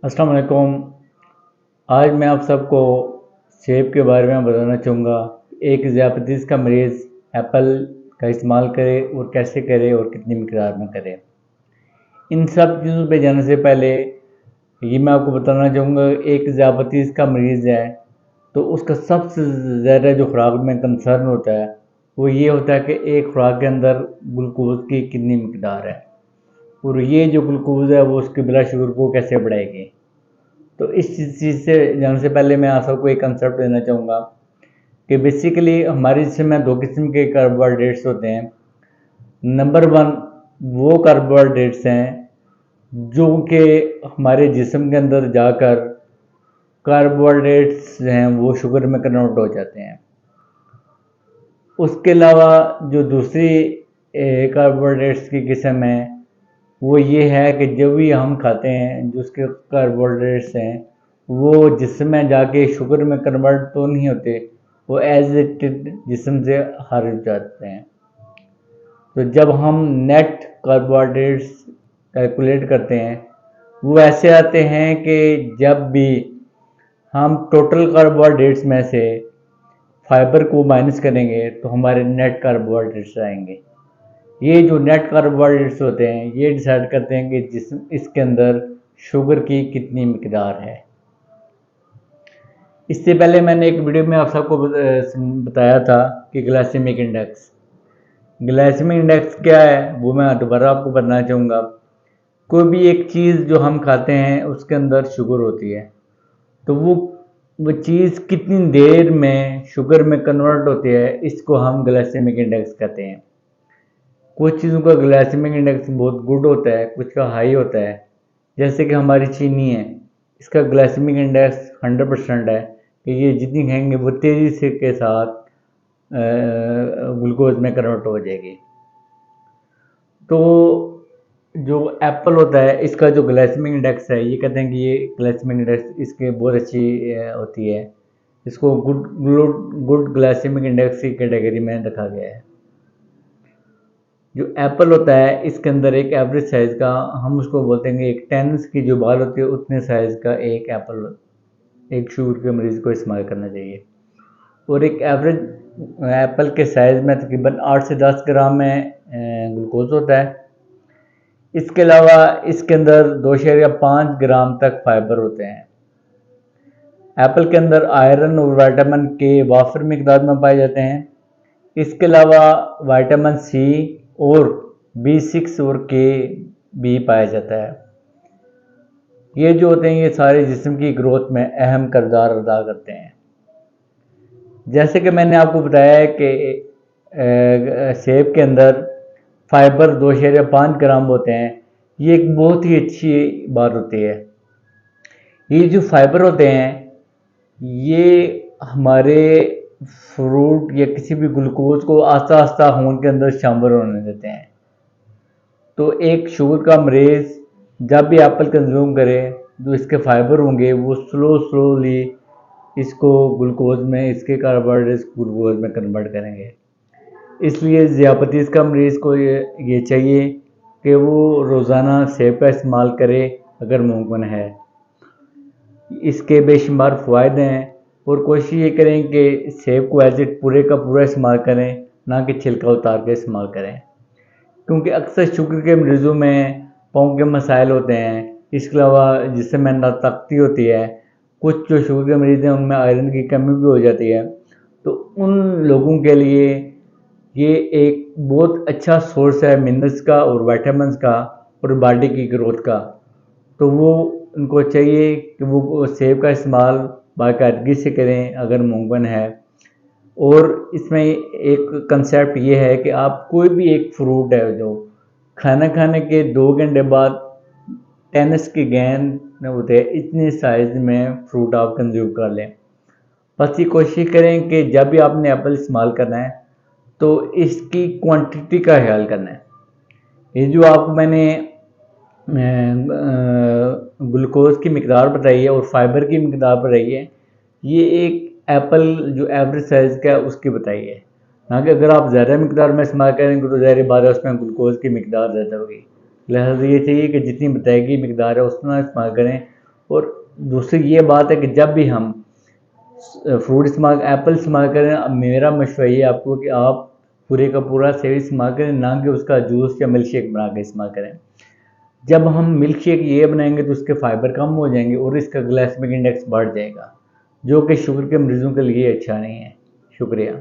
अस्सलाम वालेकुम। आज मैं आप सबको सेब के बारे में बताना चाहूँगा। एक ज़ियापतीस का मरीज़ एप्पल का इस्तेमाल करे और कैसे करे और कितनी मिकदार में करे। इन सब चीज़ों पे जाने से पहले ये मैं आपको बताना चाहूँगा, एक ज़ियापतीस का मरीज़ है तो उसका सबसे ज़्यादा जो खुराक में कंसर्न होता है वो ये होता है कि एक खुराक के अंदर ग्लूकोज़ की कितनी मिकदार है और ये जो ग्लूकोज़ है वो उसके ब्लड शुगर को कैसे बढ़ाएगी। तो इस चीज़ से जानने से पहले मैं आप सबको एक कंसेप्ट देना चाहूँगा कि बेसिकली हमारे जिस्म में दो किस्म के कार्बोहाइड्रेट्स होते हैं। नंबर वन वो कार्बोहाइड्रेट्स हैं जो कि हमारे जिस्म के अंदर जाकर कार्बोहाइड्रेट्स हैं वो शुगर में कन्वर्ट हो जाते हैं। उसके अलावा जो दूसरी कार्बोहाइड्रेट्स की किस्म है वो ये है कि जब भी हम खाते हैं जो उसके कार्बोहाइड्रेट्स हैं वो जिस्म में जाके शुगर में कन्वर्ट तो नहीं होते, वो एज इट जिस्म से हट जाते हैं। तो जब हम नेट कार्बोहाइड्रेट्स कैलकुलेट करते हैं वो ऐसे आते हैं कि जब भी हम टोटल कार्बोहाइड्रेट्स में से फाइबर को माइनस करेंगे तो हमारे नेट कार्बोहाइड्रेट्स आएंगे। ये जो नेट कार्बोहाइड्रेट्स होते हैं ये डिसाइड करते हैं कि जिसम इसके अंदर शुगर की कितनी मिकदार है। इससे पहले मैंने एक वीडियो में आप सबको बताया था कि ग्लाइसेमिक इंडेक्स क्या है वो मैं दोबारा आपको बताना चाहूँगा। कोई भी एक चीज़ जो हम खाते हैं उसके अंदर शुगर होती है तो वो चीज़ कितनी देर में शुगर में कन्वर्ट होती है इसको हम ग्लाइसेमिक इंडेक्स कहते हैं। कुछ चीज़ों का ग्लाइसेमिक इंडेक्स बहुत गुड होता है, कुछ का हाई होता है। जैसे कि हमारी चीनी है, इसका ग्लाइसेमिक इंडेक्स 100% है कि ये जितनी खाएंगे वो तेज़ी से के साथ ग्लूकोज में कन्वर्ट हो जाएगी। तो जो एप्पल होता है इसका जो ग्लाइसेमिक इंडेक्स है ये कहते हैं कि ये ग्लाइसेमिक इंडेक्स इसके बहुत अच्छी होती है। इसको गुड ग्लाइसेमिक इंडेक्स की कैटेगरी में रखा गया है। जो एप्पल होता है इसके अंदर एक एवरेज साइज़ का, हम उसको बोलते हैं एक टेनिस की जो बाल होती है उतने साइज़ का एक एप्पल एक शुगर के मरीज़ को इस्तेमाल करना चाहिए। और एक एवरेज एप्पल के साइज़ में तकरीबन 8 से 10 ग्राम में ग्लूकोज होता है। इसके अलावा इसके अंदर 2.5 ग्राम तक फाइबर होते हैं। एप्पल के अंदर आयरन और विटामिन के वाफर मिकदार में पाए जाते हैं। इसके अलावा विटामिन सी और B6 और के भी पाया जाता है। ये जो होते हैं ये सारे जिस्म की ग्रोथ में अहम किरदार अदा करते हैं। जैसे कि मैंने आपको बताया है कि सेब के अंदर फाइबर 2.5 ग्राम होते हैं। ये एक बहुत ही अच्छी बात होती है। ये जो फाइबर होते हैं ये हमारे फ्रूट या किसी भी ग्लूकोज को आस्ता आस्ता खून के अंदर शामिल होने देते हैं। तो एक शुगर का मरीज़ जब भी एप्पल कंज्यूम करे जो इसके फाइबर होंगे वो स्लोली इसको ग्लूकोज में, इसके कार्बोहाइड्रेट्स ग्लूकोज में कन्वर्ट करेंगे। इसलिए ज़ियापतीस का मरीज़ को ये चाहिए कि वो रोज़ाना सेब का इस्तेमाल करे अगर मुमकिन है। इसके बेशुमार फ़वाइद हैं और कोशिश ये करें कि सेब को एज इट पूरे का पूरा इस्तेमाल करें, ना कि छिलका उतार के इस्तेमाल करें, क्योंकि अक्सर शुगर के मरीज़ों में पाँव के मसाइल होते हैं। इसके अलावा जिससे में नाताकती होती है, कुछ जो शुगर के मरीज़ हैं उनमें आयरन की कमी भी हो जाती है। तो उन लोगों के लिए ये एक बहुत अच्छा सोर्स है मिनरल्स का और विटामिन्स का और बॉडी की ग्रोथ का। तो वो उनको चाहिए कि वो सेब का इस्तेमाल बाकायदगी से करें अगर मुमकिन है। और इसमें एक कंसेप्ट ये है कि आप कोई भी एक फ्रूट है जो खाना खाने के 2 घंटे बाद टेनिस की गेंद होते हैं इतने साइज में फ्रूट आप कंज्यूम कर लें। बस ये कोशिश करें कि जब भी आपने एप्पल इस्तेमाल करना है तो इसकी क्वांटिटी का ख्याल करना है। ये जो आपको मैंने ग्लूकोज की मिकदार बताई है और फाइबर की मिकदार बताई है, ये एक एप्पल जो एवरेज साइज़ का है उसकी बताई है, ना कि अगर आप ज़्यादा मिकदार में इस्तेमाल करेंगे तो ज़ाहिर बात है उसमें ग्लूकोज की मिकदार ज़्यादा होगी। लिहाजा ये चाहिए कि जितनी बताई गई मिकदार है उतना इस्तेमाल करें और दूसरी ये बात है कि जब भी हम फ्रूट इस्तेमाल एप्पल इस्तेमाल करें, अब मेरा मशवरा ये आपको कि आप पूरे का पूरा सेब इस्तेमाल करें, ना कि उसका जूस या मिल्क शेक बना के इस्तेमाल करें। जब हम मिल्क शेक ये बनाएंगे तो उसके फाइबर कम हो जाएंगे और इसका ग्लाइसेमिक इंडेक्स बढ़ जाएगा, जो कि शुगर के मरीजों के लिए अच्छा नहीं है। शुक्रिया।